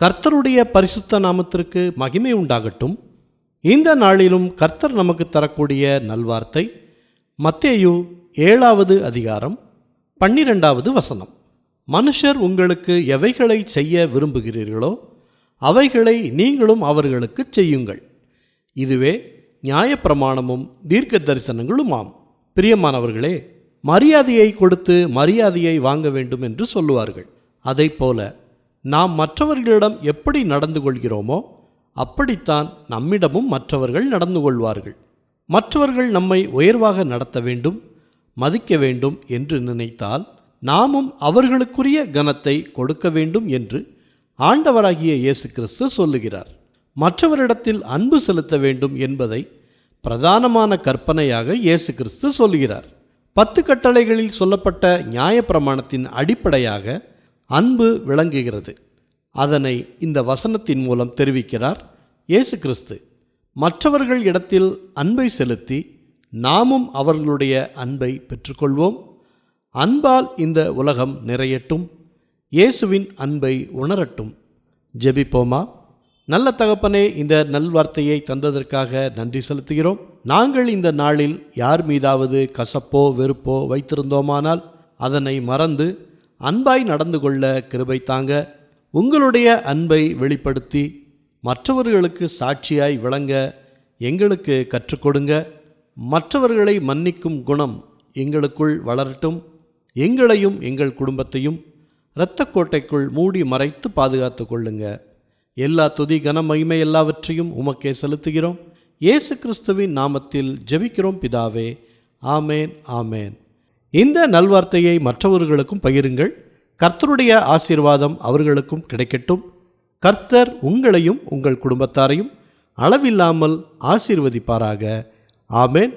கர்த்தருடைய பரிசுத்த நாமத்திற்கு மகிமை உண்டாகட்டும். இந்த நாளிலும் கர்த்தர் நமக்கு தரக்கூடிய நல்வார்த்தை மத்தேயு 7வது அதிகாரம் 12வது வசனம். மனுஷர் உங்களுக்கு எவைகளை செய்ய விரும்புகிறீர்களோ அவைகளை நீங்களும் அவர்களுக்கு செய்யுங்கள். இதுவே நியாயப்பிரமாணமும் தீர்க்க தரிசனங்களுமாம். பிரியமானவர்களே, மரியாதையை கொடுத்து மரியாதையை வாங்க வேண்டும் என்று சொல்லுவார்கள். அதைப்போல நாம் மற்றவர்களிடம் எப்படி நடந்து கொள்கிறோமோ அப்படித்தான் நம்மிடமும் மற்றவர்கள் நடந்து கொள்வார்கள். மற்றவர்கள் நம்மை உயர்வாக நடத்த வேண்டும், மதிக்க வேண்டும் என்று நினைத்தால் நாமும் அவர்களுக்குரிய கனத்தை கொடுக்க வேண்டும் என்று ஆண்டவராகிய இயேசு கிறிஸ்து சொல்லுகிறார். மற்றவரிடத்தில் அன்பு செலுத்த வேண்டும் என்பதை பிரதானமான கற்பனையாக இயேசு கிறிஸ்து சொல்லுகிறார். 10 கட்டளைகளில் சொல்லப்பட்ட நியாயப்பிரமாணத்தின் அடிப்படையாக அன்பு விளங்குகிறது. அதனை இந்த வசனத்தின் மூலம் தெரிவிக்கிறார் இயேசு கிறிஸ்து. மற்றவர்கள் இடத்தில் அன்பை செலுத்தி நாமும் அவர்களுடைய அன்பை பெற்றுக்கொள்வோம். அன்பால் இந்த உலகம் நிறையட்டும், இயேசுவின் அன்பை உணரட்டும். ஜெபிப்போமா. நல்ல தகப்பனே, இந்த நல்வார்த்தையை தந்ததற்காக நன்றி செலுத்துகிறோம். நாங்கள் இந்த நாளில் யார் மீதாவது கசப்போ வெறுப்போ வைத்திருந்தோமானால் அதனை மறந்து அன்பாய் நடந்து கொள்ள கிருபை தாங்க. உங்களுடைய அன்பை வெளிப்படுத்தி மற்றவர்களுக்கு சாட்சியாய் விளங்க எங்களுக்கு கற்றுக் கொடுங்க. மற்றவர்களை மன்னிக்கும் குணம் எங்களுக்குள் வளரட்டும். எங்களையும் எங்கள் குடும்பத்தையும் இரத்தக்கோட்டைக்குள் மூடி மறைத்து பாதுகாத்து கொள்ளுங்க. எல்லா துதி கன மகிமை எல்லாவற்றையும் உமக்கே செலுத்துகிறோம். இயேசு கிறிஸ்துவின் நாமத்தில் ஜெபிக்கிறோம் பிதாவே. ஆமேன், ஆமேன். இந்த நல்வார்த்தையை மற்றவர்களுக்கும் பகிருங்கள். கர்த்தருடைய ஆசீர்வாதம் அவர்களுக்கும் கிடைக்கட்டும். கர்த்தர் உங்களையும் உங்கள் குடும்பத்தாரையும் அளவில்லாமல் ஆசீர்வதிப்பாராக. ஆமேன்.